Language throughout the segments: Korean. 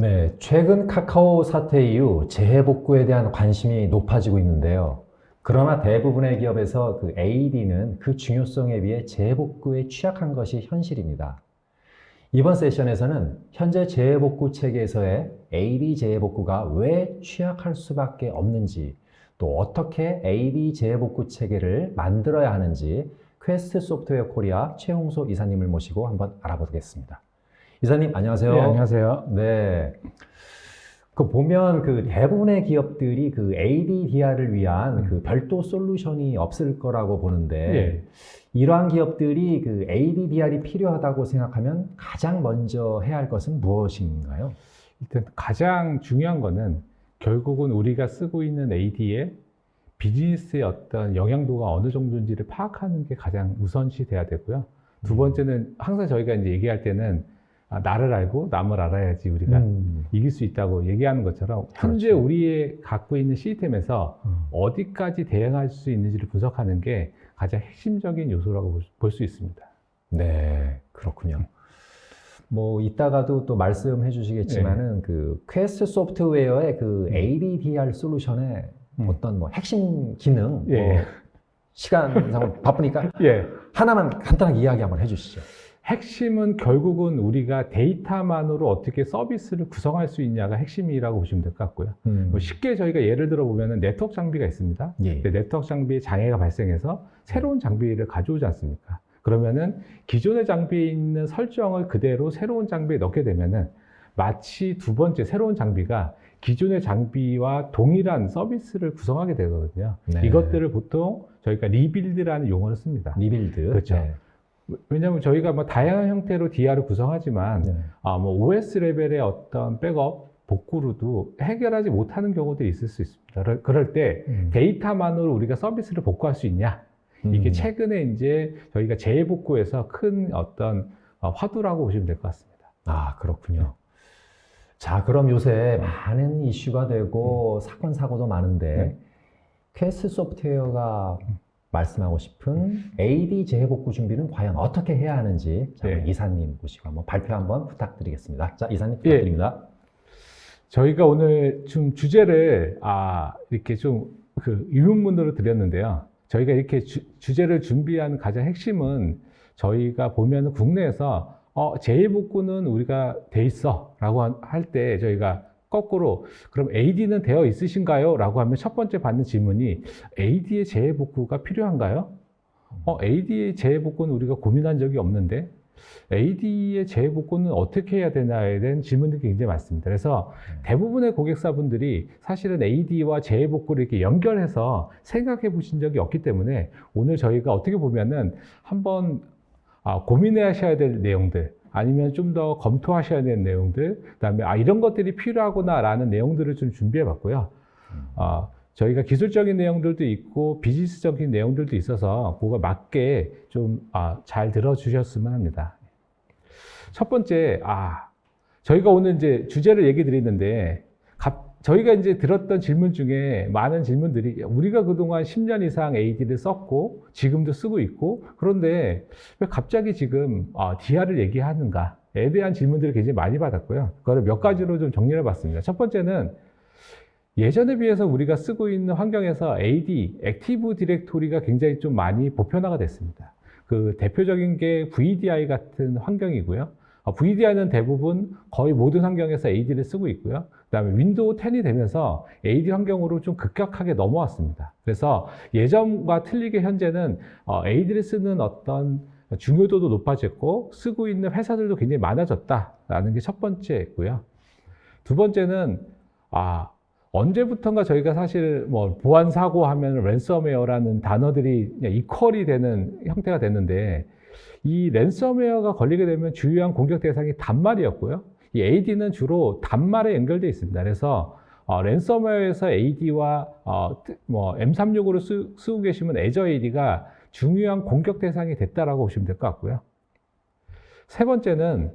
네, 최근 카카오 사태 이후 재해복구에 대한 관심이 높아지고 있는데요. 그러나 대부분의 기업에서 그 AD는 그 중요성에 비해 재해복구에 취약한 것이 현실입니다. 이번 세션에서는 현재 재해복구 체계에서의 AD 재해복구가 왜 취약할 수밖에 없는지, 또 어떻게 AD 재해복구 체계를 만들어야 하는지 퀘스트 소프트웨어 코리아 최홍소 이사님을 모시고 한번 알아보겠습니다. 이사님, 안녕하세요. 네, 안녕하세요. 네. 그 보면 그 대부분의 기업들이 그 ADDR을 위한 그 별도 솔루션이 없을 거라고 보는데, 예. 이러한 기업들이 그 ADDR이 필요하다고 생각하면 가장 먼저 해야 할 것은 무엇인가요? 일단 가장 중요한 거는 결국은 우리가 쓰고 있는 AD의 비즈니스의 어떤 영향도가 어느 정도인지를 파악하는 게 가장 우선시 돼야 되고요. 두 번째는 항상 저희가 이제 얘기할 때는 나를 알고 남을 알아야지 우리가 이길 수 있다고 얘기하는 것처럼 현재 그렇죠. 우리의 갖고 있는 시스템에서 어디까지 대응할 수 있는지를 분석하는 게 가장 핵심적인 요소라고 볼 수 있습니다. 네, 그렇군요. 뭐 이따가도 또 말씀해 주시겠지만은 그 퀘스트 소프트웨어의 그 ADDR 솔루션의 어떤 뭐 핵심 기능, 예. 뭐 시간상 바쁘니까 예. 하나만 간단하게 이야기 한번 해주시죠. 핵심은 결국은 우리가 데이터만으로 어떻게 서비스를 구성할 수 있냐가 핵심이라고 보시면 될 것 같고요. 뭐 쉽게 저희가 예를 들어 보면 네트워크 장비가 있습니다. 예. 근데 네트워크 장비에 장애가 발생해서 새로운 장비를 가져오지 않습니까? 그러면은 기존의 장비에 있는 설정을 그대로 새로운 장비에 넣게 되면은 마치 두 번째 새로운 장비가 기존의 장비와 동일한 서비스를 구성하게 되거든요. 네. 이것들을 보통 저희가 리빌드라는 용어를 씁니다. 리빌드. 그렇죠. 네. 왜냐하면 저희가 뭐 다양한 형태로 DR을 구성하지만 네. 뭐 OS 레벨의 어떤 백업, 복구로도 해결하지 못하는 경우들이 있을 수 있습니다. 그럴 때 데이터만으로 우리가 서비스를 복구할 수 있냐? 이게 최근에 이제 저희가 재해복구에서 큰 어떤 화두라고 보시면 될 것 같습니다. 아, 그렇군요. 자, 그럼 요새 많은 이슈가 되고 사건, 사고도 많은데 퀘스트 소프트웨어가 말씀하고 싶은 AD 재해복구 준비는 과연 어떻게 해야 하는지 자, 네. 이사님 모시고 한번 발표 한번 부탁드리겠습니다. 자, 이사님 부탁드립니다. 저희가 오늘 좀 주제를 이렇게 좀 그 유문문으로 드렸는데요. 저희가 이렇게 주제를 준비한 가장 핵심은 저희가 보면 국내에서 재해복구는 우리가 돼 있어 라고 할 때 저희가 거꾸로 그럼 AD는 되어 있으신가요? 라고 하면 첫 번째 받는 질문이 AD의 재해복구가 필요한가요? AD의 재해복구는 우리가 고민한 적이 없는데 AD의 재해복구는 어떻게 해야 되나에 대한 질문들이 굉장히 많습니다. 그래서 대부분의 고객사분들이 사실은 AD와 재해복구를 이렇게 연결해서 생각해 보신 적이 없기 때문에 오늘 저희가 어떻게 보면은 한번 고민해 하셔야 될 내용들 아니면 좀 더 검토하셔야 되는 내용들, 그다음에 이런 것들이 필요하구나라는 내용들을 좀 준비해 봤고요. 저희가 기술적인 내용들도 있고 비즈니스적인 내용들도 있어서 그거 맞게 좀 잘 들어주셨으면 합니다. 첫 번째, 저희가 오늘 이제 주제를 얘기 드리는데 저희가 이제 들었던 질문 중에 많은 질문들이 우리가 그동안 10년 이상 AD를 썼고 지금도 쓰고 있고 그런데 왜 갑자기 지금 DR을 얘기하는가에 대한 질문들을 굉장히 많이 받았고요. 그거를 몇 가지로 좀 정리를 해봤습니다. 첫 번째는 예전에 비해서 우리가 쓰고 있는 환경에서 AD, 액티브 디렉토리가 굉장히 좀 많이 보편화가 됐습니다. 그 대표적인 게 VDI 같은 환경이고요. VDI는 대부분 거의 모든 환경에서 AD를 쓰고 있고요. 그 다음에 윈도우 10이 되면서 AD 환경으로 좀 급격하게 넘어왔습니다. 그래서 예전과 틀리게 현재는 AD를 쓰는 어떤 중요도도 높아졌고 쓰고 있는 회사들도 굉장히 많아졌다라는 게 첫 번째고요. 두 번째는 언제부턴가 저희가 사실 뭐 보안 사고 하면 랜섬웨어라는 단어들이 그냥 이퀄이 되는 형태가 됐는데 이 랜섬웨어가 걸리게 되면 주요한 공격 대상이 단말이었고요. 이 AD는 주로 단말에 연결되어 있습니다. 그래서 랜섬웨어에서 AD와 뭐 M365를 쓰고 계시면 애저 AD가 중요한 공격 대상이 됐다라고 보시면 될 것 같고요. 세 번째는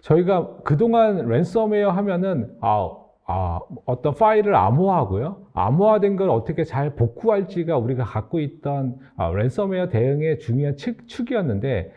저희가 그동안 랜섬웨어 하면은 어떤 파일을 암호화하고요. 암호화된 걸 어떻게 잘 복구할지가 우리가 갖고 있던 랜섬웨어 대응의 중요한 축이었는데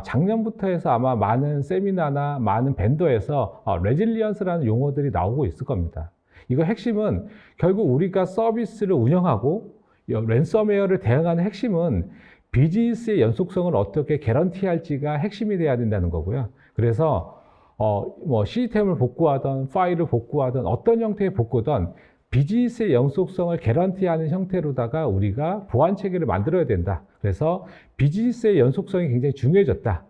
작년부터 해서 아마 많은 세미나나 많은 벤더에서 레질리언스라는 용어들이 나오고 있을 겁니다. 이거 핵심은 결국 우리가 서비스를 운영하고 랜섬웨어를 대응하는 핵심은 비즈니스의 연속성을 어떻게 개런티할지가 핵심이 돼야 된다는 거고요. 그래서 뭐 시스템을 복구하든 파일을 복구하든 어떤 형태의 복구든 비즈니스의 연속성을 개런티하는 형태로다가 우리가 보안 체계를 만들어야 된다. 그래서 비즈니스의 연속성이 굉장히 중요해졌다.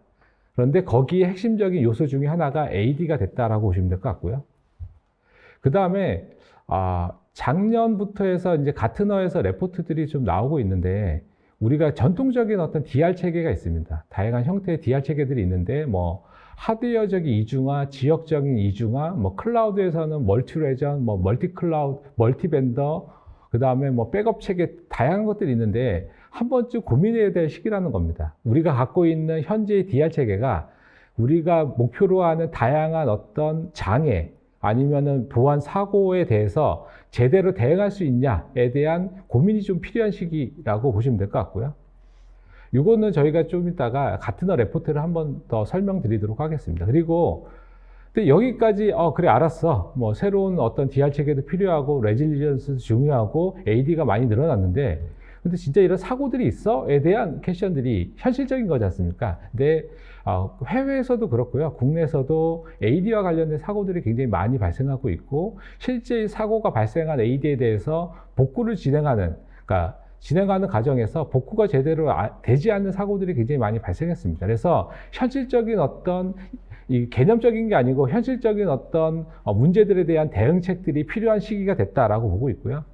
그런데 거기에 핵심적인 요소 중에 하나가 AD가 됐다라고 보시면 될 것 같고요. 그 다음에 작년부터 해서 이제 가트너에서 레포트들이 좀 나오고 있는데 우리가 전통적인 어떤 DR 체계가 있습니다. 다양한 형태의 DR 체계들이 있는데 뭐 하드웨어적인 이중화, 지역적인 이중화, 뭐 클라우드에서는 멀티 레전, 뭐 멀티 클라우드, 멀티 벤더, 그 다음에 뭐 백업 체계 다양한 것들이 있는데 한 번쯤 고민해야 될 시기라는 겁니다. 우리가 갖고 있는 현재의 DR 체계가 우리가 목표로 하는 다양한 어떤 장애 아니면은 보안 사고에 대해서 제대로 대응할 수 있냐에 대한 고민이 좀 필요한 시기라고 보시면 될 것 같고요. 이거는 저희가 좀 이따가 가트너 레포트를 한번 더 설명드리도록 하겠습니다. 그리고 근데 여기까지 그래 알았어. 뭐 새로운 어떤 DR 체계도 필요하고 레질리언스도 중요하고 AD가 많이 늘어났는데 근데 진짜 이런 사고들이 있어?에 대한 퀘션들이 현실적인 거지 않습니까? 근데 해외에서도 그렇고요. 국내에서도 AD와 관련된 사고들이 굉장히 많이 발생하고 있고 실제 사고가 발생한 AD에 대해서 복구를 진행하는 과정에서 복구가 제대로 되지 않는 사고들이 굉장히 많이 발생했습니다. 그래서 현실적인 어떤 이 개념적인 게 아니고 현실적인 어떤 문제들에 대한 대응책들이 필요한 시기가 됐다라고 보고 있고요.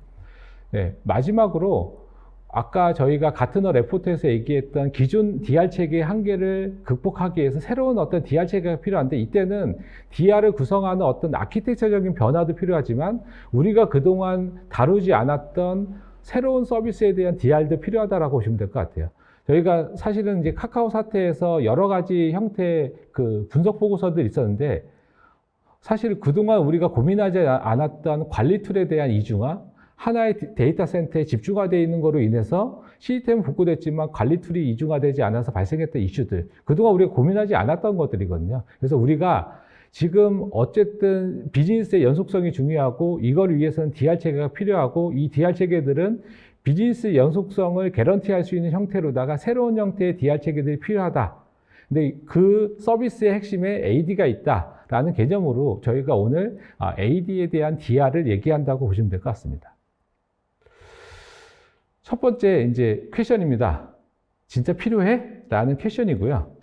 네, 마지막으로 아까 저희가 가트너 레포트에서 얘기했던 기존 DR 체계의 한계를 극복하기 위해서 새로운 어떤 DR 체계가 필요한데 이때는 DR을 구성하는 어떤 아키텍처적인 변화도 필요하지만 우리가 그동안 다루지 않았던 새로운 서비스에 대한 DR도 필요하다라고 보시면 될 것 같아요. 저희가 사실은 이제 카카오 사태에서 여러 가지 형태의 그 분석 보고서들이 있었는데 사실 그동안 우리가 고민하지 않았던 관리 툴에 대한 이중화, 하나의 데이터 센터에 집중화되어 있는 거로 인해서 시스템은 복구됐지만 관리 툴이 이중화되지 않아서 발생했던 이슈들, 그동안 우리가 고민하지 않았던 것들이거든요. 그래서 우리가 지금 어쨌든 비즈니스의 연속성이 중요하고 이걸 위해서는 DR 체계가 필요하고 이 DR 체계들은 비즈니스 연속성을 개런티할 수 있는 형태로다가 새로운 형태의 DR 체계들이 필요하다. 근데 그 서비스의 핵심에 AD가 있다라는 개념으로 저희가 오늘 AD에 대한 DR을 얘기한다고 보시면 될 것 같습니다. 첫 번째 이제 퀘션입니다. 진짜 필요해? 라는 퀘션이고요.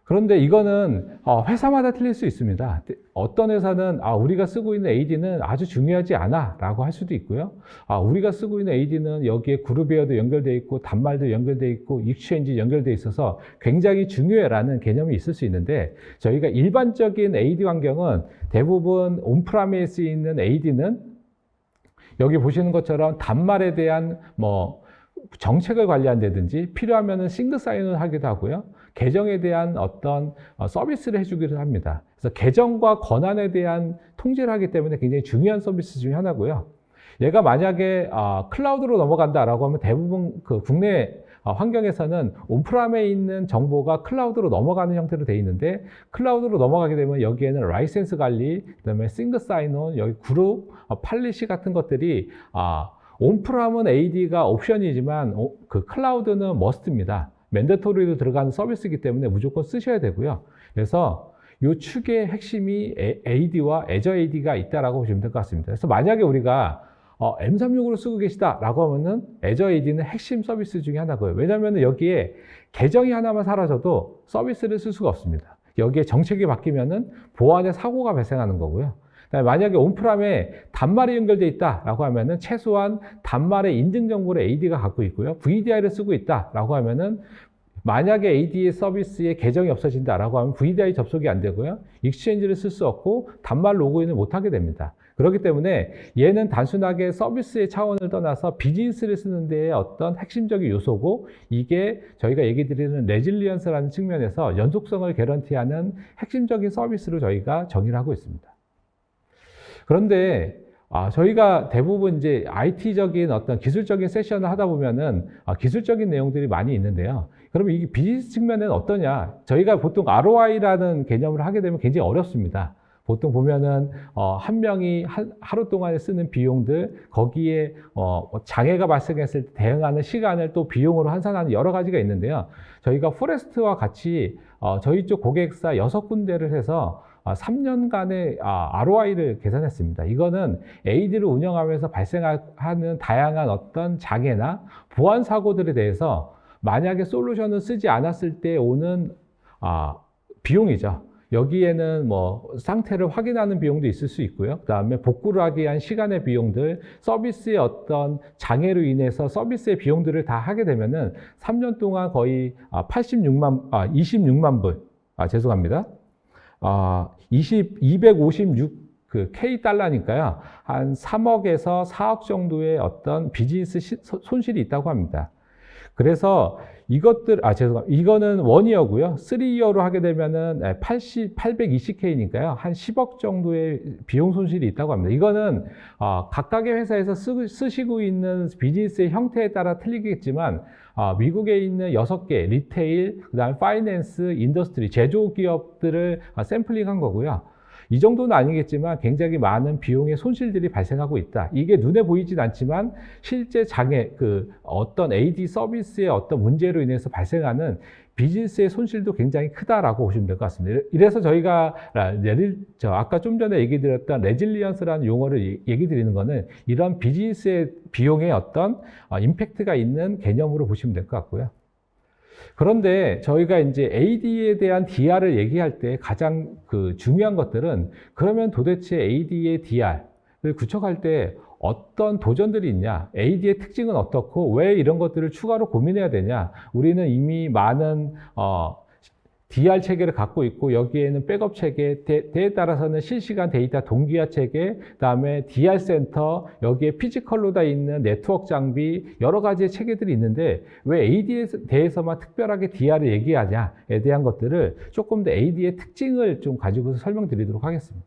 그런데 이거는 회사마다 틀릴 수 있습니다. 어떤 회사는 우리가 쓰고 있는 AD는 아주 중요하지 않아 라고 할 수도 있고요. 우리가 쓰고 있는 AD는 여기에 그룹웨어도 연결되어 있고 단말도 연결되어 있고 익스체인지 연결되어 있어서 굉장히 중요해 라는 개념이 있을 수 있는데 저희가 일반적인 AD 환경은 대부분 온프라미스에 있는 AD는 여기 보시는 것처럼 단말에 대한 뭐 정책을 관리한다든지 필요하면은 싱글 사인을 하기도 하고요. 계정에 대한 어떤 서비스를 해주기도 합니다. 그래서 계정과 권한에 대한 통제를 하기 때문에 굉장히 중요한 서비스 중에 하나고요. 얘가 만약에 클라우드로 넘어간다라고 하면 대부분 그 국내 환경에서는 온프람에 있는 정보가 클라우드로 넘어가는 형태로 되어 있는데 클라우드로 넘어가게 되면 여기에는 라이센스 관리, 그다음에 싱글 사인온, 여기 그룹, 팔리시 같은 것들이 온프람은 AD가 옵션이지만 그 클라우드는 머스트입니다. 맨더토리로 들어가는 서비스이기 때문에 무조건 쓰셔야 되고요. 그래서 이 축의 핵심이 AD와 애저 AD가 있다라고 보시면 될 것 같습니다. 그래서 만약에 우리가 M365를 쓰고 계시다라고 하면은 애저 AD는 핵심 서비스 중에 하나고요. 왜냐하면 여기에 계정이 하나만 사라져도 서비스를 쓸 수가 없습니다. 여기에 정책이 바뀌면은 보안에 사고가 발생하는 거고요. 만약에 온프람에 단말이 연결되어 있다라고 하면은 최소한 단말의 인증 정보를 AD가 갖고 있고요. VDI를 쓰고 있다라고 하면은 만약에 AD의 서비스에 계정이 없어진다라고 하면 VDI 접속이 안 되고요. 익스체인지를 쓸 수 없고 단말 로그인을 못 하게 됩니다. 그렇기 때문에 얘는 단순하게 서비스의 차원을 떠나서 비즈니스를 쓰는 데의 어떤 핵심적인 요소고 이게 저희가 얘기 드리는 레질리언스라는 측면에서 연속성을 개런티하는 핵심적인 서비스로 저희가 정의를 하고 있습니다. 그런데 저희가 대부분 이제 IT적인 어떤 기술적인 세션을 하다 보면은 기술적인 내용들이 많이 있는데요. 그러면 이게 비즈니스 측면에는 어떠냐? 저희가 보통 ROI라는 개념을 하게 되면 굉장히 어렵습니다. 보통 보면은 한 명이 하루 동안에 쓰는 비용들, 거기에 장애가 발생했을 때 대응하는 시간을 또 비용으로 환산하는 여러 가지가 있는데요. 저희가 포레스트와 같이 저희 쪽 고객사 6군데를 해서 3년간의 ROI를 계산했습니다. 이거는 AD를 운영하면서 발생하는 다양한 어떤 장애나 보안 사고들에 대해서 만약에 솔루션을 쓰지 않았을 때 오는 비용이죠. 여기에는 뭐 상태를 확인하는 비용도 있을 수 있고요. 그다음에 복구를 하기 위한 시간의 비용들, 서비스의 어떤 장애로 인해서 서비스의 비용들을 다 하게 되면은 3년 동안 거의 26만 불, 죄송합니다. 256 K 달러니까요. 한 3억에서 4억 정도의 어떤 비즈니스 손실이 있다고 합니다. 그래서 죄송합니다. 이거는 1이어고요. 3이어로 하게 되면은 820K니까요. 한 10억 정도의 비용 손실이 있다고 합니다. 이거는 각각의 회사에서 쓰시고 있는 비즈니스의 형태에 따라 틀리겠지만 미국에 있는 6개 리테일, 그다음에 파이낸스, 인더스트리, 제조기업들을 샘플링한 거고요. 이 정도는 아니겠지만 굉장히 많은 비용의 손실들이 발생하고 있다. 이게 눈에 보이진 않지만 실제 장애, 어떤 AD 서비스의 어떤 문제로 인해서 발생하는 비즈니스의 손실도 굉장히 크다라고 보시면 될 것 같습니다. 이래서 저희가 아까 좀 전에 얘기 드렸던 레질리언스라는 용어를 얘기 드리는 거는 이런 비즈니스의 비용의 어떤 임팩트가 있는 개념으로 보시면 될 것 같고요. 그런데 저희가 이제 AD에 대한 DR을 얘기할 때 가장 중요한 것들은 그러면 도대체 AD의 DR을 구축할 때 어떤 도전들이 있냐, AD의 특징은 어떻고 왜 이런 것들을 추가로 고민해야 되냐. 우리는 이미 많은 DR 체계를 갖고 있고 여기에는 백업 체계, 때에 따라서는 실시간 데이터 동기화 체계, 그다음에 DR 센터, 여기에 피지컬로 다 있는 네트워크 장비, 여러 가지의 체계들이 있는데 왜 AD에 대해서만 특별하게 DR을 얘기하냐에 대한 것들을 조금 더 AD의 특징을 좀 가지고서 설명드리도록 하겠습니다.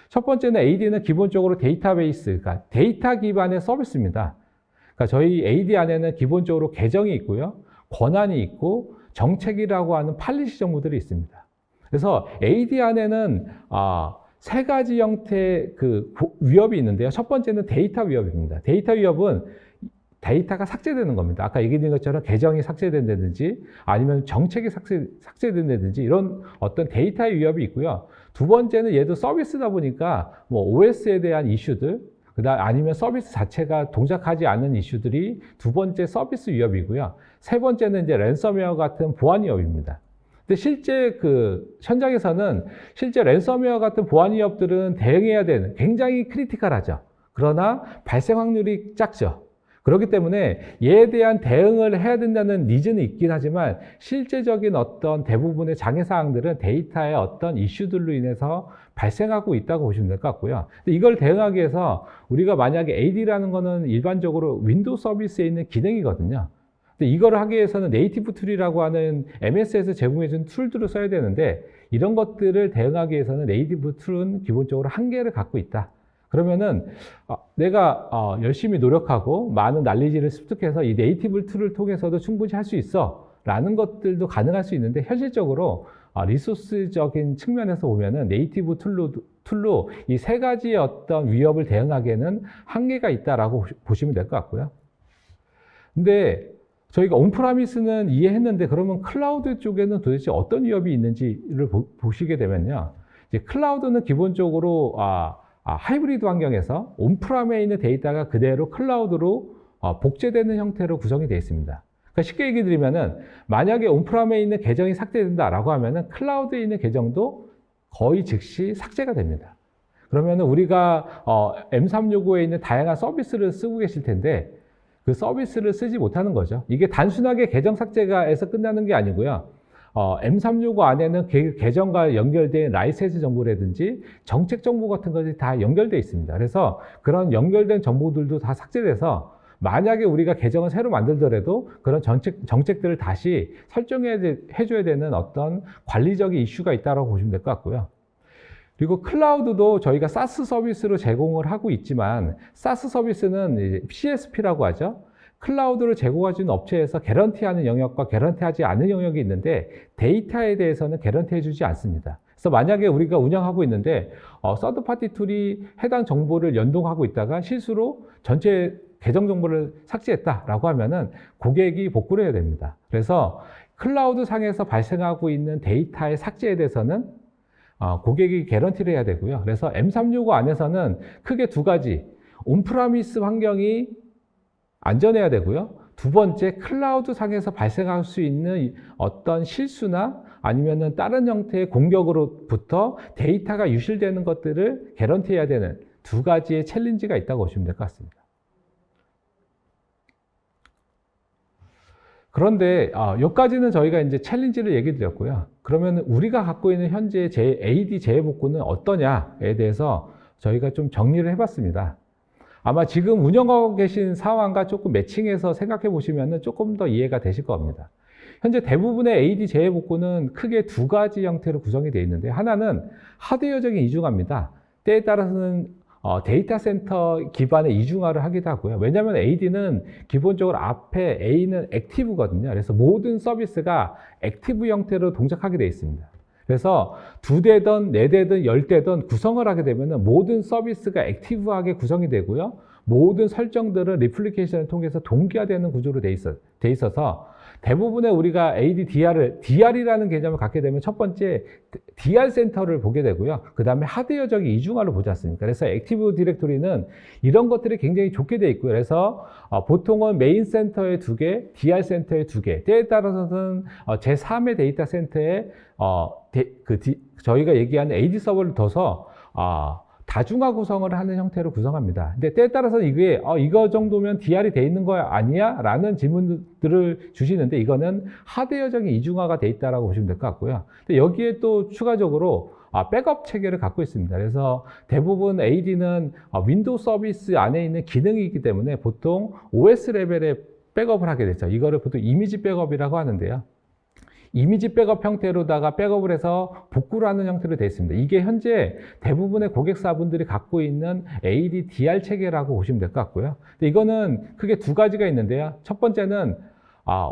첫 번째는 AD는 기본적으로 데이터베이스, 그러니까 데이터 기반의 서비스입니다. 그러니까 저희 AD 안에는 기본적으로 계정이 있고요, 권한이 있고 정책이라고 하는 팔리시 정보들이 있습니다. 그래서 AD 안에는 세 가지 형태의 위협이 있는데요. 첫 번째는 데이터 위협입니다. 데이터 위협은 데이터가 삭제되는 겁니다. 아까 얘기드린 것처럼 계정이 삭제된다든지 아니면 정책이 삭제된다든지 이런 어떤 데이터의 위협이 있고요. 두 번째는 얘도 서비스다 보니까 뭐 OS에 대한 이슈들, 그다음 아니면 서비스 자체가 동작하지 않는 이슈들이 두 번째 서비스 위협이고요. 세 번째는 이제 랜섬웨어 같은 보안 위협입니다. 근데 실제 현장에서는 실제 랜섬웨어 같은 보안 위협들은 대응해야 되는 굉장히 크리티컬하죠. 그러나 발생 확률이 작죠. 그렇기 때문에 얘에 대한 대응을 해야 된다는 니즈는 있긴 하지만 실제적인 어떤 대부분의 장애사항들은 데이터의 어떤 이슈들로 인해서 발생하고 있다고 보시면 될 것 같고요. 근데 이걸 대응하기 위해서 우리가 만약에 AD라는 거는 일반적으로 윈도우 서비스에 있는 기능이거든요. 근데 이걸 하기 위해서는 네이티브 툴이라고 하는 MS에서 제공해준 툴들을 써야 되는데 이런 것들을 대응하기 위해서는 네이티브 툴은 기본적으로 한계를 갖고 있다. 그러면은 내가 열심히 노력하고 많은 난리지를 습득해서 이 네이티브 툴을 통해서도 충분히 할 수 있어 라는 것들도 가능할 수 있는데 현실적으로 리소스적인 측면에서 보면은 네이티브 툴로 이 세 가지의 어떤 위협을 대응하기에는 한계가 있다라고 보시면 될 것 같고요. 근데 저희가 온프라미스는 이해했는데 그러면 클라우드 쪽에는 도대체 어떤 위협이 있는지를 보시게 되면요. 이제 클라우드는 기본적으로 하이브리드 환경에서 온프람에 있는 데이터가 그대로 클라우드로 복제되는 형태로 구성이 되어 있습니다. 그러니까 쉽게 얘기 드리면은 만약에 온프람에 있는 계정이 삭제된다라고 하면은 클라우드에 있는 계정도 거의 즉시 삭제가 됩니다. 그러면은 우리가 M365에 있는 다양한 서비스를 쓰고 계실 텐데 그 서비스를 쓰지 못하는 거죠. 이게 단순하게 계정 삭제가에서 끝나는 게 아니고요. M365 안에는 계정과 연결된 라이센스 정보라든지 정책 정보 같은 것이 다 연결되어 있습니다. 그래서 그런 연결된 정보들도 다 삭제돼서 만약에 우리가 계정을 새로 만들더라도 그런 정책들을 다시 설정해줘야 되는 어떤 관리적인 이슈가 있다고 보시면 될 것 같고요. 그리고 클라우드도 저희가 사스 서비스로 제공을 하고 있지만 사스 서비스는 이제 CSP라고 하죠. 클라우드를 제공해주는 업체에서 개런티하는 영역과 개런티하지 않은 영역이 있는데 데이터에 대해서는 개런티해주지 않습니다. 그래서 만약에 우리가 운영하고 있는데 서드파티 툴이 해당 정보를 연동하고 있다가 실수로 전체 계정 정보를 삭제했다라고 하면은 고객이 복구를 해야 됩니다. 그래서 클라우드 상에서 발생하고 있는 데이터의 삭제에 대해서는 고객이 개런티를 해야 되고요. 그래서 M365 안에서는 크게 두 가지, 온프라미스 환경이 안전해야 되고요. 두 번째, 클라우드 상에서 발생할 수 있는 어떤 실수나 아니면은 다른 형태의 공격으로부터 데이터가 유실되는 것들을 개런티해야 되는 두 가지의 챌린지가 있다고 보시면 될 것 같습니다. 그런데 여기까지는 저희가 이제 챌린지를 얘기 드렸고요. 그러면 우리가 갖고 있는 현재 AD 재해복구는 어떠냐에 대해서 저희가 좀 정리를 해봤습니다. 아마 지금 운영하고 계신 상황과 조금 매칭해서 생각해 보시면 조금 더 이해가 되실 겁니다. 현재 대부분의 AD 재해복구는 크게 두 가지 형태로 구성이 되어 있는데, 하나는 하드웨어적인 이중화입니다. 때에 따라서는 데이터 센터 기반의 이중화를 하기도 하고요. 왜냐하면 AD는 기본적으로 앞에 A는 액티브거든요. 그래서 모든 서비스가 액티브 형태로 동작하게 되어 있습니다. 그래서 2대든 4대든 10대든 구성을 하게 되면 모든 서비스가 액티브하게 구성이 되고요. 모든 설정들은 리플리케이션을 통해서 동기화되는 구조로 돼 있어서 대부분의 우리가 AD DR이라는 개념을 갖게 되면 첫 번째 DR 센터를 보게 되고요. 그 다음에 하드웨어적인 이중화를 보지 않습니까? 그래서 액티브 디렉토리는 이런 것들이 굉장히 좋게 되어 있고요. 그래서 보통은 메인 센터에 2개, DR 센터에 2개, 때에 따라서는 제3의 데이터 센터에 저희가 얘기하는 AD 서버를 둬서 다중화 구성을 하는 형태로 구성합니다. 근데 때에 따라서는 이게 이거 정도면 DR이 돼 있는 거 아니야? 라는 질문들을 주시는데, 이거는 하드웨어적인 이중화가 돼 있다라고 보시면 될 것 같고요. 근데 여기에 또 추가적으로 백업 체계를 갖고 있습니다. 그래서 대부분 AD는 윈도우 서비스 안에 있는 기능이기 때문에 보통 OS 레벨에 백업을 하게 되죠. 이거를 보통 이미지 백업이라고 하는데요. 이미지 백업 형태로다가 백업을 해서 복구를 하는 형태로 되어 있습니다. 이게 현재 대부분의 고객사분들이 갖고 있는 AD DR 체계라고 보시면 될 것 같고요. 근데 이거는 크게 두 가지가 있는데요. 첫 번째는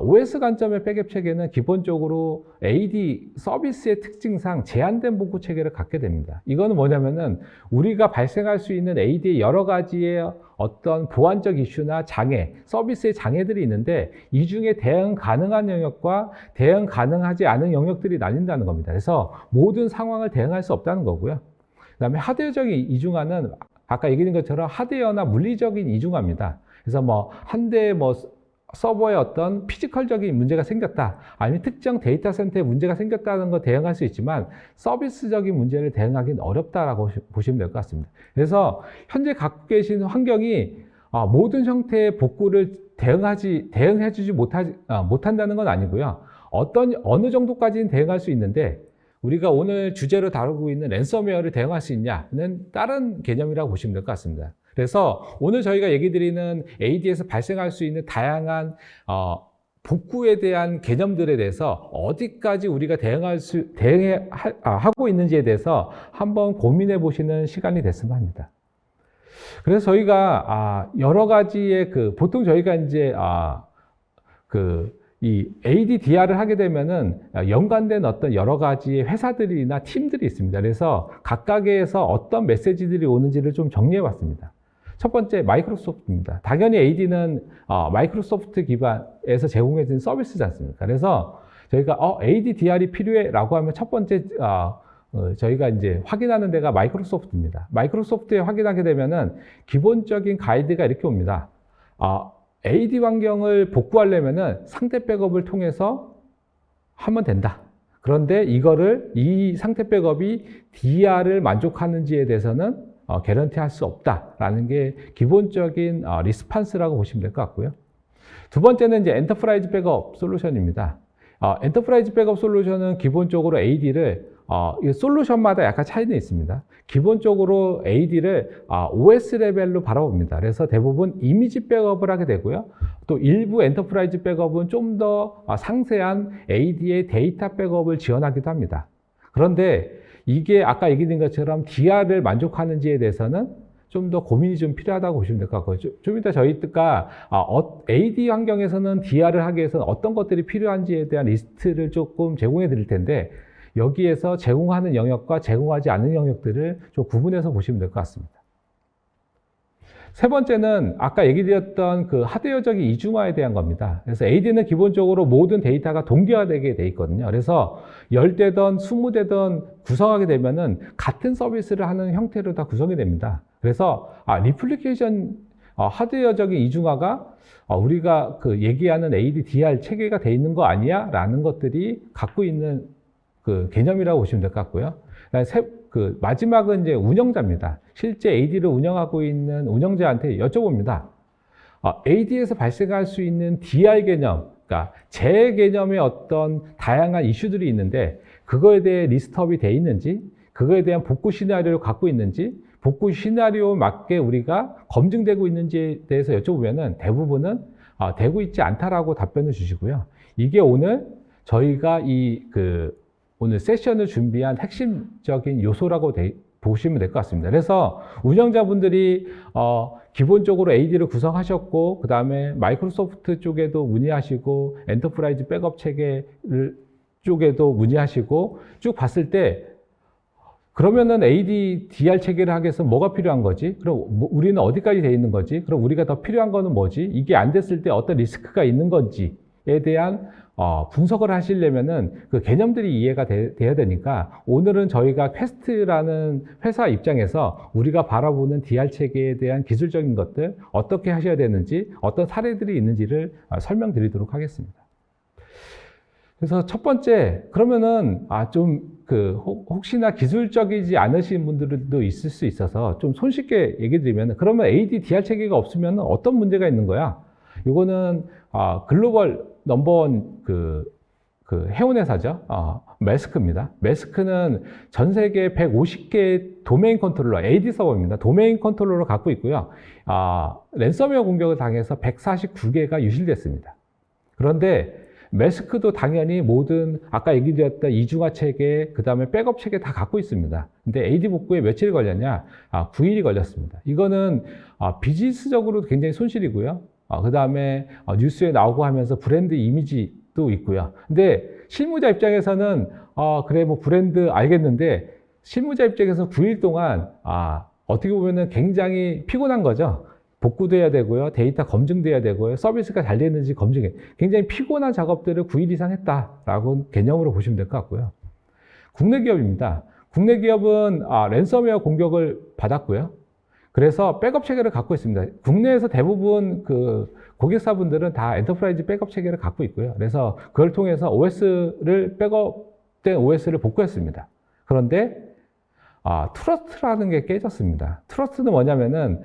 OS 관점의 백업 체계는 기본적으로 AD 서비스의 특징상 제한된 복구 체계를 갖게 됩니다. 이거는 뭐냐면은 우리가 발생할 수 있는 AD의 여러 가지의 어떤 보안적 이슈나 장애, 서비스의 장애들이 있는데 이 중에 대응 가능한 영역과 대응 가능하지 않은 영역들이 나뉜다는 겁니다. 그래서 모든 상황을 대응할 수 없다는 거고요. 그다음에 하드웨어적인 이중화는 아까 얘기한 것처럼 하드웨어나 물리적인 이중화입니다. 그래서 한 대의 서버에 어떤 피지컬적인 문제가 생겼다, 아니면 특정 데이터 센터에 문제가 생겼다는 거 대응할 수 있지만 서비스적인 문제를 대응하기는 어렵다라고 보시면 될 것 같습니다. 그래서 현재 갖고 계신 환경이 모든 형태의 복구를 대응해주지 못한다는 건 아니고요. 어느 정도까지는 대응할 수 있는데, 우리가 오늘 주제로 다루고 있는 랜섬웨어를 대응할 수 있냐는 다른 개념이라고 보시면 될 것 같습니다. 그래서 오늘 저희가 얘기 드리는 AD에서 발생할 수 있는 다양한 복구에 대한 개념들에 대해서 어디까지 우리가 하고 있는지에 대해서 한번 고민해 보시는 시간이 됐으면 합니다. 그래서 저희가 여러 가지의 보통 저희가 이제 이 ADDR을 하게 되면은 연관된 어떤 여러 가지의 회사들이나 팀들이 있습니다. 그래서 각각에서 어떤 메시지들이 오는지를 좀 정리해 봤습니다. 첫 번째, 마이크로소프트입니다. 당연히 AD는 마이크로소프트 기반에서 제공해주는 서비스지 않습니까? 그래서 저희가 ADDR이 필요해 라고 하면 첫 번째 저희가 이제 확인하는 데가 마이크로소프트입니다. 마이크로소프트에 확인하게 되면은 기본적인 가이드가 이렇게 옵니다. AD 환경을 복구하려면은 상태 백업을 통해서 하면 된다. 그런데 이 상태 백업이 DR을 만족하는지에 대해서는 개런티 할 수 없다라는 게 기본적인 리스판스라고 보시면 될 것 같고요. 두 번째는 이제 엔터프라이즈 백업 솔루션입니다. 엔터프라이즈 백업 솔루션은 기본적으로 AD를 솔루션마다 약간 차이는 있습니다. 기본적으로 AD를 OS 레벨로 바라봅니다. 그래서 대부분 이미지 백업을 하게 되고요. 또 일부 엔터프라이즈 백업은 좀 더 상세한 AD의 데이터 백업을 지원하기도 합니다. 그런데 이게 아까 얘기된 것처럼 DR을 만족하는지에 대해서는 좀 더 고민이 좀 필요하다고 보시면 될 것 같고요. 좀 이따 저희가 AD 환경에서는 DR을 하기 위해서는 어떤 것들이 필요한지에 대한 리스트를 조금 제공해 드릴 텐데 여기에서 제공하는 영역과 제공하지 않는 영역들을 좀 구분해서 보시면 될 것 같습니다. 세 번째는 아까 얘기 드렸던 그 하드웨어적인 이중화에 대한 겁니다. 그래서 AD는 기본적으로 모든 데이터가 동기화되게 돼 있거든요. 그래서 10대든 20대든 구성하게 되면은 같은 서비스를 하는 형태로 다 구성이 됩니다. 그래서 리플리케이션 하드웨어적인 이중화가 우리가 그 얘기하는 AD, DR 체계가 돼 있는 거 아니야? 라는 것들이 갖고 있는 그 개념이라고 보시면 될 것 같고요. 그 마지막은 이제 운영자입니다. 실제 AD를 운영하고 있는 운영자한테 여쭤봅니다. AD에서 발생할 수 있는 DR 개념, 그러니까 제 개념의 어떤 다양한 이슈들이 있는데 그거에 대해 리스트업이 돼 있는지, 그거에 대한 복구 시나리오를 갖고 있는지, 복구 시나리오에 맞게 우리가 검증되고 있는지에 대해서 여쭤보면은 대부분은 되고 있지 않다라고 답변을 주시고요. 이게 오늘 저희가 오늘 세션을 준비한 핵심적인 요소라고 보시면 될 것 같습니다. 그래서 운영자분들이 기본적으로 AD를 구성하셨고 그 다음에 마이크로소프트 쪽에도 문의하시고 엔터프라이즈 백업 체계를 쪽에도 문의하시고 쭉 봤을 때 그러면은 AD, DR 체계를 하기 위해서 뭐가 필요한 거지? 그럼 우리는 어디까지 돼 있는 거지? 그럼 우리가 더 필요한 거는 뭐지? 이게 안 됐을 때 어떤 리스크가 있는 건지에 대한 분석을 하시려면은 그 개념들이 이해가 돼야 되니까 오늘은 저희가 퀘스트라는 회사 입장에서 우리가 바라보는 DR 체계에 대한 기술적인 것들 어떻게 하셔야 되는지 어떤 사례들이 있는지를 설명드리도록 하겠습니다. 그래서 첫 번째, 그러면은 혹시나 기술적이지 않으신 분들도 있을 수 있어서 좀 손쉽게 얘기 드리면 그러면 AD, DR 체계가 없으면 어떤 문제가 있는 거야? 이거는 글로벌 넘버원 해운 회사죠. 매스크입니다. 매스크는 전 세계 150개의 도메인 컨트롤러, AD 서버입니다. 도메인 컨트롤러를 갖고 있고요. 랜섬웨어 공격을 당해서 149개가 유실됐습니다. 그런데 매스크도 당연히 모든 아까 얘기드렸던 이중화 체계, 그 다음에 백업 체계 다 갖고 있습니다. 근데 AD 복구에 며칠이 걸렸냐? 9일이 걸렸습니다. 이거는 비즈니스적으로도 굉장히 손실이고요. 그 다음에 뉴스에 나오고 하면서 브랜드 이미지도 있고요. 근데 실무자 입장에서는 그래 뭐 브랜드 알겠는데 실무자 입장에서 9일 동안 어떻게 보면은 굉장히 피곤한 거죠. 복구도 해야 되고요. 데이터 검증도 해야 되고요. 서비스가 잘 되는지 검증해. 굉장히 피곤한 작업들을 9일 이상 했다라고 개념으로 보시면 될 것 같고요. 국내 기업입니다. 국내 기업은 랜섬웨어 공격을 받았고요. 그래서 백업 체계를 갖고 있습니다. 국내에서 대부분 그 고객사분들은 다 엔터프라이즈 백업 체계를 갖고 있고요. 그래서 그걸 통해서 백업된 OS를 복구했습니다. 그런데 트러스트라는 게 깨졌습니다. 트러스트는 뭐냐면은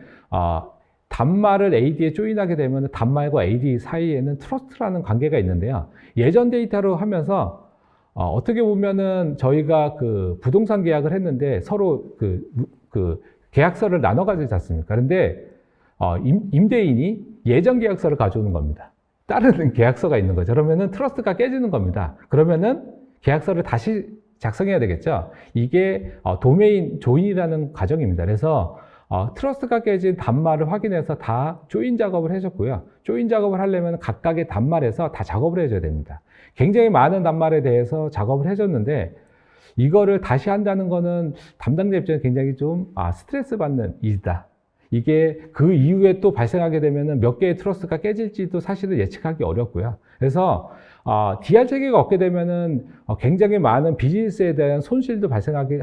단말을 AD에 조인하게 되면 단말과 AD 사이에는 트러스트라는 관계가 있는데요. 예전 데이터로 하면서 어떻게 보면은 저희가 그 부동산 계약을 했는데 서로 계약서를 나눠 가지지 않습니까? 그런데 임대인이 예전 계약서를 가져오는 겁니다. 따르는 계약서가 있는 거죠. 그러면은 트러스트가 깨지는 겁니다. 그러면은 계약서를 다시 작성해야 되겠죠. 이게 도메인 조인이라는 과정입니다. 그래서 트러스트가 깨진 단말을 확인해서 다 조인 작업을 해줬고요. 조인 작업을 하려면 각각의 단말에서 다 작업을 해줘야 됩니다. 굉장히 많은 단말에 대해서 작업을 해줬는데 이거를 다시 한다는 거는 담당자 입장에 굉장히 좀 스트레스 받는 일이다. 이게 그 이후에 또 발생하게 되면 몇 개의 트러스트가 깨질지도 사실은 예측하기 어렵고요. 그래서 DR 체계가 없게 되면은 굉장히 많은 비즈니스에 대한 손실도 발생하기도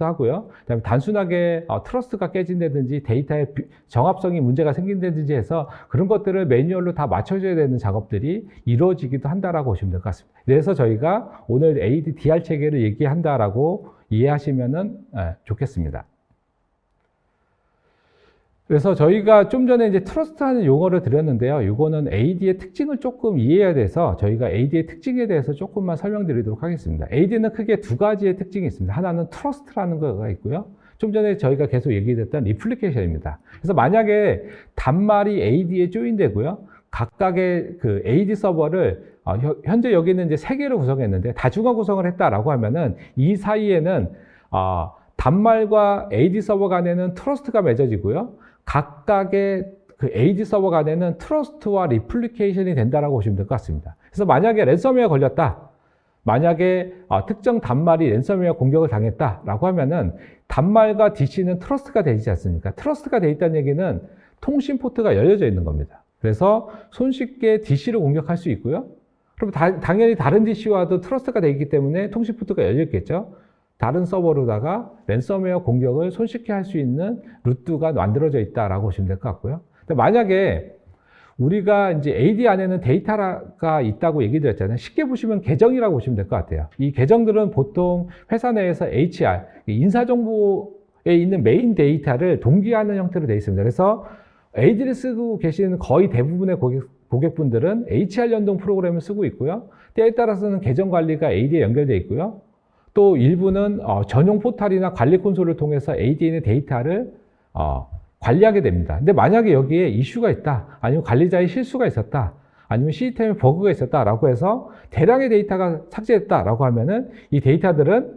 하고요. 그다음에 단순하게 트러스트가 깨진다든지 데이터의 정합성이 문제가 생긴다든지 해서 그런 것들을 매뉴얼로 다 맞춰줘야 되는 작업들이 이루어지기도 한다라고 보시면 될 것 같습니다. 그래서 저희가 오늘 AD, DR 체계를 얘기한다라고 이해하시면은 좋겠습니다. 그래서 저희가 좀 전에 이제 트러스트하는 용어를 드렸는데요. 이거는 AD의 특징을 조금 이해해야 돼서 저희가 AD의 특징에 대해서 조금만 설명드리도록 하겠습니다. AD는 크게 두 가지의 특징이 있습니다. 하나는 트러스트라는 거가 있고요. 좀 전에 저희가 계속 얘기했던 리플리케이션입니다. 그래서 만약에 단말이 AD에 조인되고요. 각각의 그 AD 서버를 현재 여기는 이제 3개로 구성했는데 다중화 구성을 했다라고 하면은 이 사이에는 단말과 AD 서버 간에는 트러스트가 맺어지고요. 각각의 그 AD 서버 간에는 트러스트와 리플리케이션이 된다라고 보시면 될 것 같습니다. 그래서 만약에 랜섬웨어 걸렸다. 만약에 특정 단말이 랜섬웨어 공격을 당했다라고 하면은 단말과 DC는 트러스트가 되지 않습니까? 트러스트가 돼 있다는 얘기는 통신 포트가 열려져 있는 겁니다. 그래서 손쉽게 DC를 공격할 수 있고요. 그럼 당연히 다른 DC와도 트러스트가 되어 있기 때문에 통신 포트가 열려 있겠죠. 다른 서버로다가 랜섬웨어 공격을 손쉽게 할 수 있는 루트가 만들어져 있다라고 보시면 될 것 같고요. 근데 만약에 우리가 이제 AD 안에는 데이터가 있다고 얘기 드렸잖아요. 쉽게 보시면 계정이라고 보시면 될 것 같아요. 이 계정들은 보통 회사 내에서 HR, 인사정보에 있는 메인 데이터를 동기화하는 형태로 되어 있습니다. 그래서 AD를 쓰고 계시는 거의 대부분의 고객분들은 HR 연동 프로그램을 쓰고 있고요. 때에 따라서는 계정 관리가 AD에 연결되어 있고요. 또 일부는 전용 포털이나 관리 콘솔을 통해서 AD의 데이터를 관리하게 됩니다. 근데 만약에 여기에 이슈가 있다, 아니면 관리자의 실수가 있었다, 아니면 시스템에 버그가 있었다라고 해서 대량의 데이터가 삭제됐다라고 하면은 이 데이터들은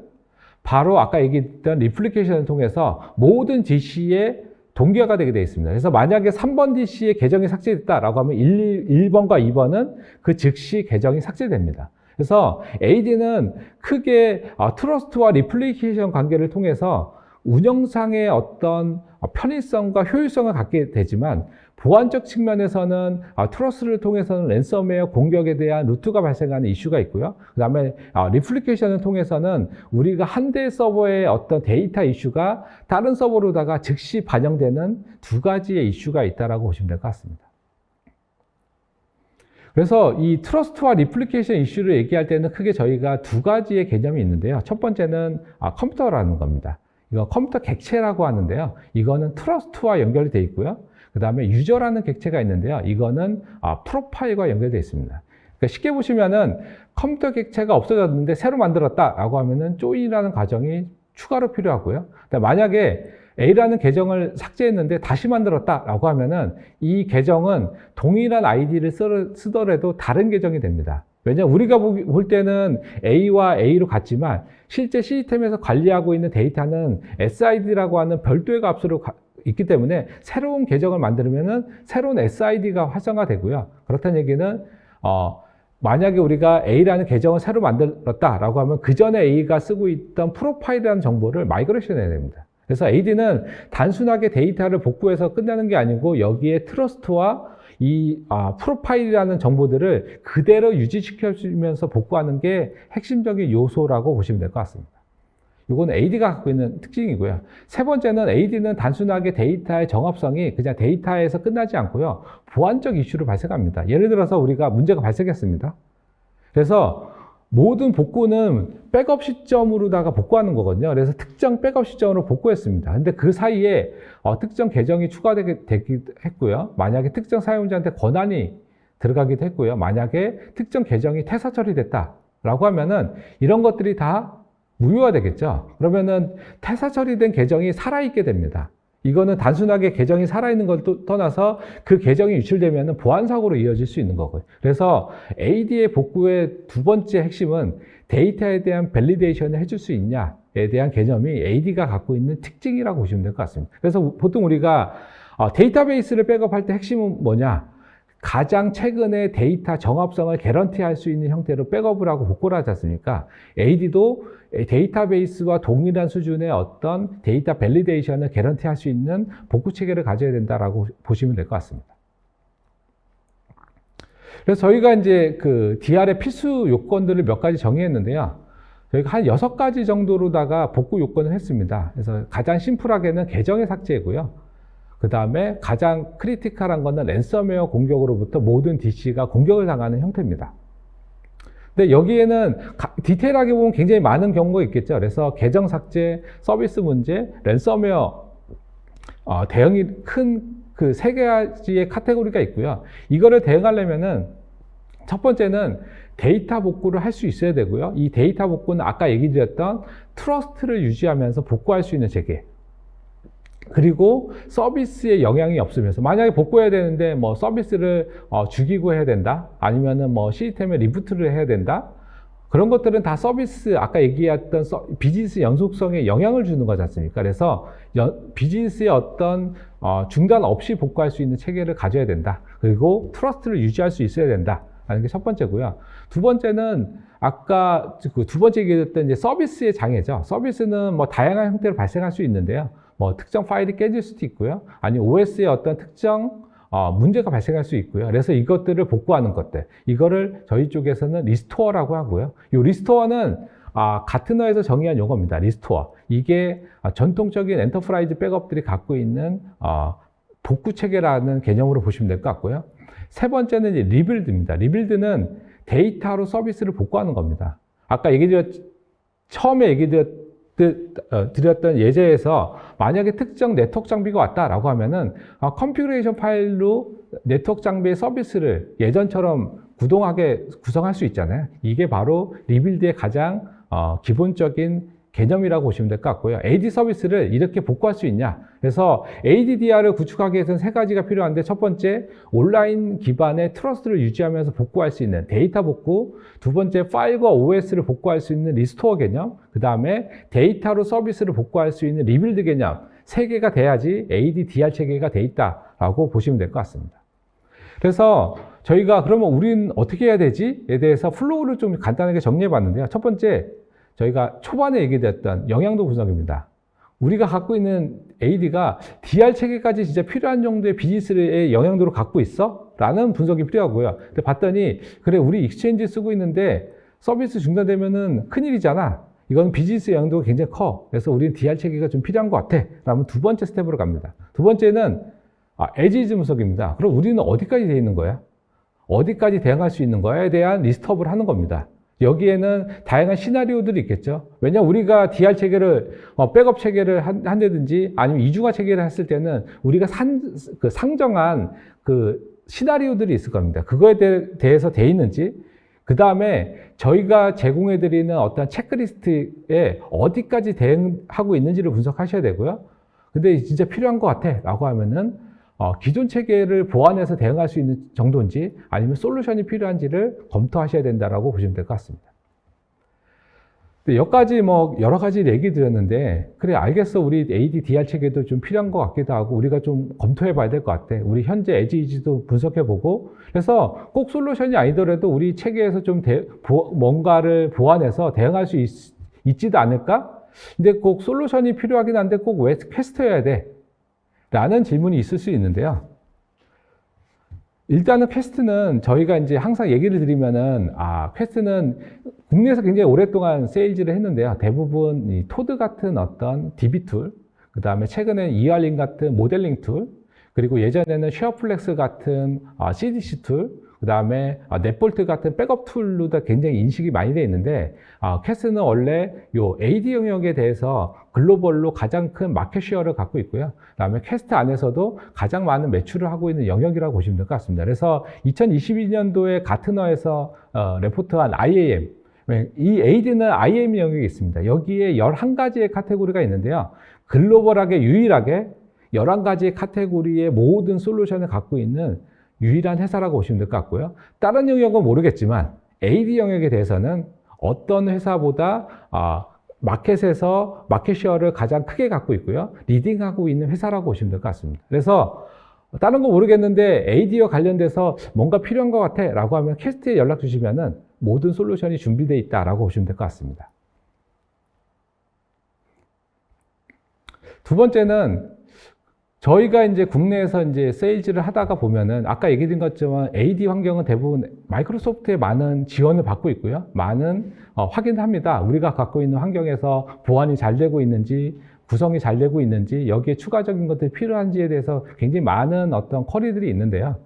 바로 아까 얘기했던 리플리케이션을 통해서 모든 DC에 동기화가 되게 되어 있습니다. 그래서 만약에 3번 DC의 계정이 삭제됐다라고 하면 1번과 2번은 그 즉시 계정이 삭제됩니다. 그래서 AD는 크게 트러스트와 리플리케이션 관계를 통해서 운영상의 어떤 편의성과 효율성을 갖게 되지만 보안적 측면에서는 트러스트를 통해서는 랜섬웨어 공격에 대한 루트가 발생하는 이슈가 있고요. 그 다음에 리플리케이션을 통해서는 우리가 한 대 서버의 어떤 데이터 이슈가 다른 서버로다가 즉시 반영되는 두 가지의 이슈가 있다고 보시면 될 것 같습니다. 그래서 이 트러스트와 리플리케이션 이슈를 얘기할 때는 크게 저희가 두 가지의 개념이 있는데요. 첫 번째는 컴퓨터라는 겁니다. 이거 컴퓨터 객체라고 하는데요. 이거는 트러스트와 연결이 되어 있고요. 그 다음에 유저라는 객체가 있는데요. 이거는 프로파일과 연결되어 있습니다. 그러니까 쉽게 보시면은 컴퓨터 객체가 없어졌는데 새로 만들었다라고 하면은 조인이라는 과정이 추가로 필요하고요. 만약에 A라는 계정을 삭제했는데 다시 만들었다라고 하면은 이 계정은 동일한 아이디를 쓰더라도 다른 계정이 됩니다. 왜냐하면 우리가 볼 때는 A와 A로 같지만 실제 시스템에서 관리하고 있는 데이터는 SID라고 하는 별도의 값으로 있기 때문에 새로운 계정을 만들면은 새로운 SID가 활성화되고요. 그렇다는 얘기는 만약에 우리가 A라는 계정을 새로 만들었다라고 하면 그 전에 A가 쓰고 있던 프로파일이라는 정보를 마이그레이션 해야 됩니다. 그래서 AD는 단순하게 데이터를 복구해서 끝나는 게 아니고 여기에 트러스트와 이 프로파일이라는 정보들을 그대로 유지시켜주면서 복구하는 게 핵심적인 요소라고 보시면 될 것 같습니다. 이건 AD가 갖고 있는 특징이고요. 세 번째는 AD는 단순하게 데이터의 정합성이 그냥 데이터에서 끝나지 않고요. 보안적 이슈를 발생합니다. 예를 들어서 우리가 문제가 발생했습니다. 그래서 모든 복구는 백업 시점으로다가 복구하는 거거든요. 그래서 특정 백업 시점으로 복구했습니다. 근데 그 사이에 특정 계정이 추가되기도 했고요. 만약에 특정 사용자한테 권한이 들어가기도 했고요. 만약에 특정 계정이 퇴사 처리됐다라고 하면은 이런 것들이 다 무효화 되겠죠. 그러면은 퇴사 처리된 계정이 살아있게 됩니다. 이거는 단순하게 계정이 살아있는 걸 떠나서 그 계정이 유출되면 보안사고로 이어질 수 있는 거고요. 그래서 AD의 복구의 두 번째 핵심은 데이터에 대한 밸리데이션을 해줄 수 있냐에 대한 개념이 AD가 갖고 있는 특징이라고 보시면 될 것 같습니다. 그래서 보통 우리가 데이터베이스를 백업할 때 핵심은 뭐냐? 가장 최근의 데이터 정합성을 개런티할 수 있는 형태로 백업을 하고 복구를 하지 않습니까? AD도 데이터베이스와 동일한 수준의 어떤 데이터 밸리데이션을 개런티할 수 있는 복구 체계를 가져야 된다라고 보시면 될 것 같습니다. 그래서 저희가 이제 그 DR의 필수 요건들을 몇 가지 정의했는데요. 저희가 한 6가지 정도로다가 복구 요건을 했습니다. 그래서 가장 심플하게는 계정의 삭제고요. 그 다음에 가장 크리티컬한 거는 랜섬웨어 공격으로부터 모든 DC가 공격을 당하는 형태입니다. 근데 여기에는 디테일하게 보면 굉장히 많은 경우가 있겠죠. 그래서 계정 삭제, 서비스 문제, 랜섬웨어 대응이 큰 그 3가지의 카테고리가 있고요. 이거를 대응하려면은 첫 번째는 데이터 복구를 할 수 있어야 되고요. 이 데이터 복구는 아까 얘기 드렸던 트러스트를 유지하면서 복구할 수 있는 체계. 그리고 서비스에 영향이 없으면서 만약에 복구해야 되는데 뭐 서비스를 죽이고 해야 된다 아니면은 뭐 시스템에 리부트를 해야 된다 그런 것들은 다 서비스, 아까 얘기했던 비즈니스 연속성에 영향을 주는 거지 않습니까? 그래서 비즈니스의 어떤 중단 없이 복구할 수 있는 체계를 가져야 된다. 그리고 트러스트를 유지할 수 있어야 된다. 라는 게 첫 번째고요. 두 번째는 아까 그 두 번째 얘기했던 이제 서비스의 장애죠. 서비스는 뭐 다양한 형태로 발생할 수 있는데요. 뭐 특정 파일이 깨질 수도 있고요. 아니면 OS의 어떤 특정 문제가 발생할 수 있고요. 그래서 이것들을 복구하는 것들, 이거를 저희 쪽에서는 리스토어라고 하고요. 이 리스토어는 가트너에서 정의한 용어입니다. 리스토어. 이게 전통적인 엔터프라이즈 백업들이 갖고 있는 복구 체계라는 개념으로 보시면 될 것 같고요. 세 번째는 이제 리빌드입니다. 리빌드는 데이터로 서비스를 복구하는 겁니다. 아까 처음에 드렸던 예제에서 만약에 특정 네트워크 장비가 왔다라고 하면은 컨피그레이션 파일로 네트워크 장비의 서비스를 예전처럼 구동하게 구성할 수 있잖아요. 이게 바로 리빌드의 가장 기본적인 개념이라고 보시면 될 것 같고요. AD 서비스를 이렇게 복구할 수 있냐? 그래서 ADDR을 구축하기 위해서는 세 가지가 필요한데, 첫 번째, 온라인 기반의 트러스트를 유지하면서 복구할 수 있는 데이터 복구, 두 번째, 파일과 OS를 복구할 수 있는 리스토어 개념, 그 다음에 데이터로 서비스를 복구할 수 있는 리빌드 개념, 세 개가 돼야지 ADDR 체계가 돼 있다라고 보시면 될 것 같습니다. 그래서 저희가 그러면 우리는 어떻게 해야 되지?에 대해서 플로우를 좀 간단하게 정리해 봤는데요. 첫 번째, 저희가 초반에 얘기했던 영향도 분석입니다. 우리가 갖고 있는 AD가 DR 체계까지 진짜 필요한 정도의 비즈니스의 영향도를 갖고 있어? 라는 분석이 필요하고요. 근데 봤더니, 그래, 우리 익스체인지 쓰고 있는데 서비스 중단되면은 큰일이잖아. 이건 비즈니스 영향도가 굉장히 커. 그래서 우리는 DR 체계가 좀 필요한 것 같아. 라면 두 번째 스텝으로 갑니다. 두 번째는 에지이즈 분석입니다. 그럼 우리는 어디까지 돼 있는 거야? 어디까지 대응할 수 있는 거야에 대한 리스트업을 하는 겁니다. 여기에는 다양한 시나리오들이 있겠죠. 왜냐하면 우리가 DR 체계를, 백업 체계를 한다든지 아니면 이중화 체계를 했을 때는 우리가 상정한 그 시나리오들이 있을 겁니다. 그거에 대해서 돼 있는지, 그 다음에 저희가 제공해드리는 어떤 체크리스트에 어디까지 대응하고 있는지를 분석하셔야 되고요. 근데 진짜 필요한 것 같아 라고 하면은 기존 체계를 보완해서 대응할 수 있는 정도인지 아니면 솔루션이 필요한지를 검토하셔야 된다라고 보시면 될 것 같습니다. 여기까지 뭐 여러 가지 얘기 드렸는데, 그래, 알겠어. 우리 ADDR 체계도 좀 필요한 것 같기도 하고 우리가 좀 검토해 봐야 될 것 같아. 우리 현재 에지이즈도 분석해 보고, 그래서 꼭 솔루션이 아니더라도 우리 체계에서 좀 뭔가를 보완해서 대응할 수 있지도 않을까? 근데 꼭 솔루션이 필요하긴 한데 꼭 왜 퀘스트여야 돼? 라는 질문이 있을 수 있는데요. 일단은 퀘스트는 저희가 이제 항상 얘기를 드리면은, 퀘스트는 국내에서 굉장히 오랫동안 세일즈를 했는데요. 대부분 이 토드 같은 어떤 DB 툴, 그 다음에 최근에 이알링 같은 모델링 툴, 그리고 예전에는 쉐어플렉스 같은 CDC 툴, 그 다음에 넷볼트 같은 백업 툴로도 굉장히 인식이 많이 되어 있는데, 퀘스트는 원래 요 AD 영역에 대해서 글로벌로 가장 큰 마켓 쉐어를 갖고 있고요. 그 다음에 퀘스트 안에서도 가장 많은 매출을 하고 있는 영역이라고 보시면 될 것 같습니다. 그래서 2022년도에 가트너에서 레포트한 IAM, 이 AD는 IAM 영역이 있습니다. 여기에 11가지의 카테고리가 있는데요. 글로벌하게 유일하게 11가지의 카테고리의 모든 솔루션을 갖고 있는 유일한 회사라고 보시면 될 것 같고요. 다른 영역은 모르겠지만 AD 영역에 대해서는 어떤 회사보다 마켓에서 마켓 쉐어를 가장 크게 갖고 있고요. 리딩하고 있는 회사라고 보시면 될 것 같습니다. 그래서 다른 거 모르겠는데 AD와 관련돼서 뭔가 필요한 것 같아 라고 하면 캐스트에 연락 주시면은 모든 솔루션이 준비되어 있다라고 보시면 될 것 같습니다. 두 번째는 저희가 이제 국내에서 이제 세일즈를 하다가 보면은 아까 얘기드린 것처럼 AD 환경은 대부분 마이크로소프트의 많은 지원을 받고 있고요. 많은 확인을 합니다. 우리가 갖고 있는 환경에서 보안이 잘 되고 있는지, 구성이 잘 되고 있는지, 여기에 추가적인 것들이 필요한지에 대해서 굉장히 많은 어떤 쿼리들이 있는데요.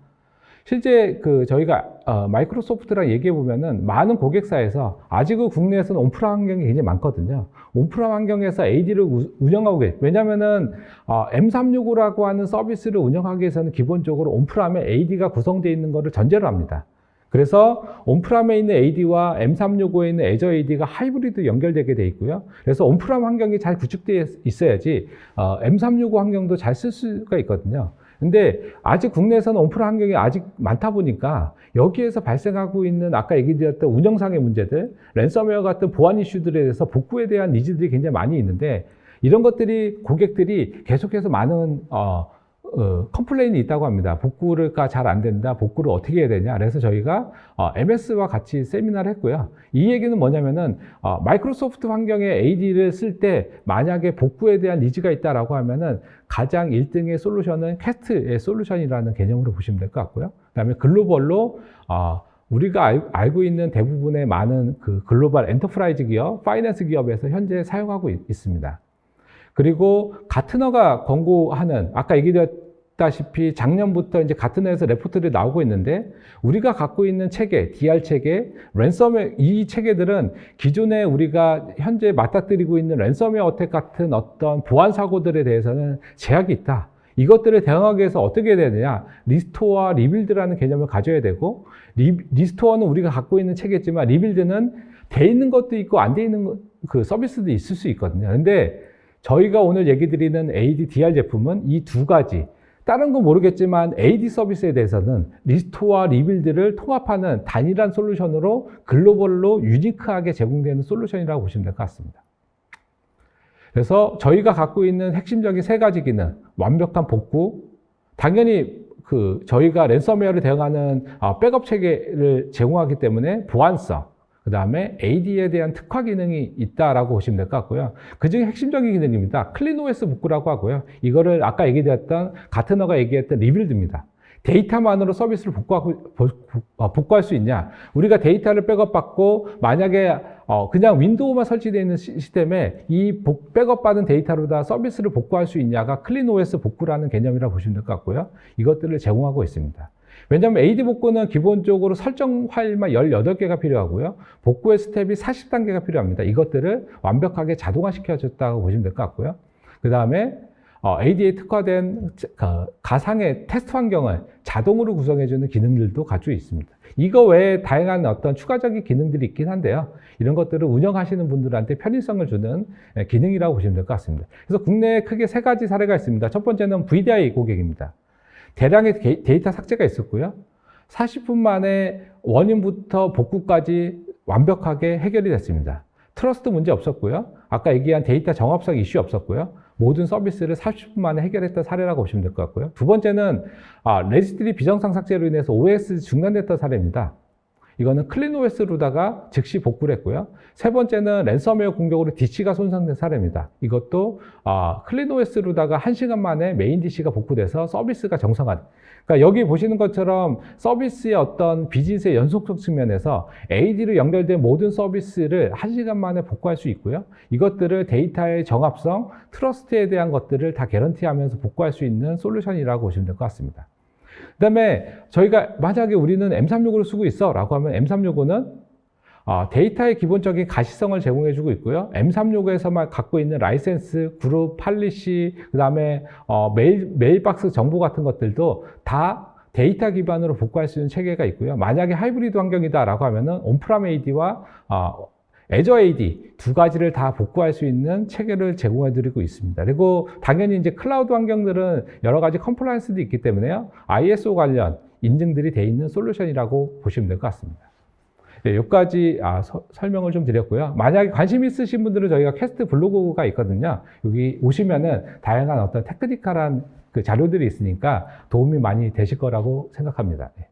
실제 저희가 마이크로소프트랑 얘기해 보면은 많은 고객사에서 아직은 국내에서는 온프라 환경이 굉장히 많거든요. 온프라 환경에서 AD를 운영하고 계세요. 왜냐면은 M365라고 하는 서비스를 운영하기 위해서는 기본적으로 온프람에 AD가 구성되어 있는 것을 전제로 합니다. 그래서 온프람에 있는 AD와 M365에 있는 애저 AD가 하이브리드 연결되게 돼 있고요. 그래서 온프람 환경이 잘 구축되어 있어야지 M365 환경도 잘 쓸 수가 있거든요. 근데 아직 국내에서는 온프라 환경이 아직 많다 보니까 여기에서 발생하고 있는 아까 얘기드렸던 운영상의 문제들, 랜섬웨어 같은 보안 이슈들에 대해서 복구에 대한 니즈들이 굉장히 많이 있는데 이런 것들이 고객들이 계속해서 많은 컴플레인이 있다고 합니다. 복구가 잘 안 된다. 복구를 어떻게 해야 되냐. 그래서 저희가 MS와 같이 세미나를 했고요. 이 얘기는 뭐냐면은 마이크로소프트 환경에 AD를 쓸 때 만약에 복구에 대한 니즈가 있다라고 하면은 가장 1등의 솔루션은 캐스트의 솔루션이라는 개념으로 보시면 될 것 같고요. 그다음에 글로벌로 우리가 알고 있는 대부분의 많은 그 글로벌 엔터프라이즈 기업, 파이낸스 기업에서 현재 사용하고 있습니다. 그리고 가트너가 권고하는 아까 얘기했다시피 작년부터 이제 가트너에서 레포트들이 나오고 있는데 우리가 갖고 있는 체계, DR 체계, 랜섬웨어 이 체계들은 기존에 우리가 현재 맞닥뜨리고 있는 랜섬웨어 어택 같은 어떤 보안 사고들에 대해서는 제약이 있다. 이것들을 대응하기 위해서 어떻게 해야 되느냐? 리스토어와 리빌드라는 개념을 가져야 되고 리스토어는 우리가 갖고 있는 체계지만 리빌드는 돼 있는 것도 있고 안 돼 있는 그 서비스도 있을 수 있거든요. 근데 저희가 오늘 얘기 드리는 AD DR 제품은 이 두 가지, 다른 건 모르겠지만 AD 서비스에 대해서는 리스토어와 리빌드를 통합하는 단일한 솔루션으로 글로벌로 유니크하게 제공되는 솔루션이라고 보시면 될 것 같습니다. 그래서 저희가 갖고 있는 핵심적인 세 가지 기능, 완벽한 복구, 당연히 저희가 랜섬웨어를 대응하는 백업 체계를 제공하기 때문에 보안성, 그 다음에 AD에 대한 특화 기능이 있다라고 보시면 될 것 같고요. 그 중에 핵심적인 기능입니다. 클린OS 복구라고 하고요. 이거를 아까 얘기했던 가트너가 얘기했던 리빌드입니다. 데이터만으로 서비스를 복구할 수 있냐? 우리가 데이터를 백업받고 만약에 그냥 윈도우만 설치되어 있는 시스템에 이 백업받은 데이터로 다 서비스를 복구할 수 있냐가 클린OS 복구라는 개념이라고 보시면 될 것 같고요. 이것들을 제공하고 있습니다. 왜냐하면 AD 복구는 기본적으로 설정 파일만 18개가 필요하고요. 복구의 스텝이 40단계가 필요합니다. 이것들을 완벽하게 자동화시켜줬다고 보시면 될 것 같고요. 그 다음에 AD에 특화된 가상의 테스트 환경을 자동으로 구성해주는 기능들도 가지고 있습니다. 이거 외에 다양한 어떤 추가적인 기능들이 있긴 한데요. 이런 것들을 운영하시는 분들한테 편의성을 주는 기능이라고 보시면 될 것 같습니다. 그래서 국내에 크게 세 가지 사례가 있습니다. 첫 번째는 VDI 고객입니다. 대량의 데이터 삭제가 있었고요. 40분 만에 원인부터 복구까지 완벽하게 해결이 됐습니다. 트러스트 문제 없었고요. 아까 얘기한 데이터 정합성 이슈 없었고요. 모든 서비스를 40분 만에 해결했던 사례라고 보시면 될 것 같고요. 두 번째는 레지스트리 비정상 삭제로 인해서 OS 중단됐던 사례입니다. 이거는 클린OS로다가 즉시 복구를 했고요. 세 번째는 랜섬웨어 공격으로 DC가 손상된 사례입니다. 이것도 클린OS로다가 1시간 만에 메인 DC가 복구돼서 서비스가 정상화. 그러니까 여기 보시는 것처럼 서비스의 어떤 비즈니스의 연속성 측면에서 AD로 연결된 모든 서비스를 1시간 만에 복구할 수 있고요. 이것들을 데이터의 정합성, 트러스트에 대한 것들을 다 개런티하면서 복구할 수 있는 솔루션이라고 보시면 될 것 같습니다. 그 다음에 저희가 만약에 우리는 M365를 쓰고 있어 라고 하면 M365는 데이터의 기본적인 가시성을 제공해주고 있고요. M365에서만 갖고 있는 라이센스, 그룹, 팔리시, 그 다음에 메일박스 정보 같은 것들도 다 데이터 기반으로 복구할 수 있는 체계가 있고요. 만약에 하이브리드 환경이다 라고 하면은 온프람 AD와 애저 AD 두 가지를 다 복구할 수 있는 체계를 제공해 드리고 있습니다. 그리고 당연히 이제 클라우드 환경들은 여러 가지 컴플라이언스도 있기 때문에요. ISO 관련 인증들이 돼 있는 솔루션이라고 보시면 될 것 같습니다. 네, 여기까지 설명을 좀 드렸고요. 만약에 관심 있으신 분들은 저희가 캐스트 블로그가 있거든요. 여기 오시면은 다양한 어떤 테크니컬한 그 자료들이 있으니까 도움이 많이 되실 거라고 생각합니다. 네.